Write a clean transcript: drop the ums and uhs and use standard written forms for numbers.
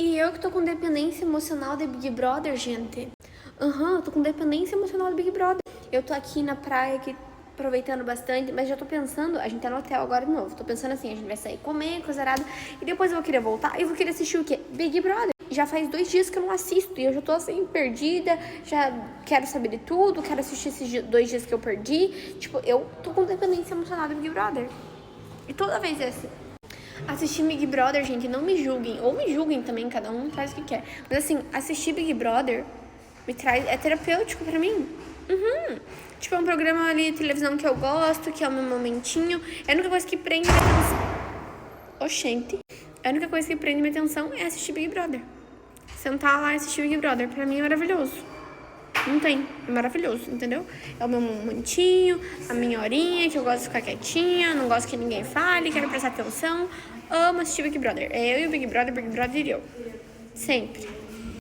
E eu que tô com dependência emocional de Big Brother, gente. Eu tô com dependência emocional do Big Brother. Eu tô aqui na praia, aqui, aproveitando bastante, mas já tô pensando, a gente tá no hotel agora de novo, tô pensando assim, a gente vai sair comer, coisa arada, e depois eu vou querer voltar e vou querer assistir o quê? Big Brother. Já faz 2 dias que eu não assisto e eu já tô assim, perdida, já quero saber de tudo, quero assistir esses 2 dias que eu perdi. Tipo, eu tô com dependência emocional do Big Brother. E toda vez é assim. Assistir Big Brother, gente, não me julguem, ou me julguem também, cada um faz o que quer. Mas assim, assistir Big Brother é terapêutico pra mim. Tipo, é um programa ali de televisão que eu gosto, que é o meu momentinho. É a única coisa que prende minha atenção. Oxente. A única coisa que prende minha atenção é assistir Big Brother. Sentar lá e assistir Big Brother, pra mim é maravilhoso. Não tem, é maravilhoso, entendeu? É o meu momentinho, a minha horinha, que eu gosto de ficar quietinha, não gosto que ninguém fale, quero prestar atenção. Amo assistir Big Brother. É eu e o Big Brother e eu. Sempre.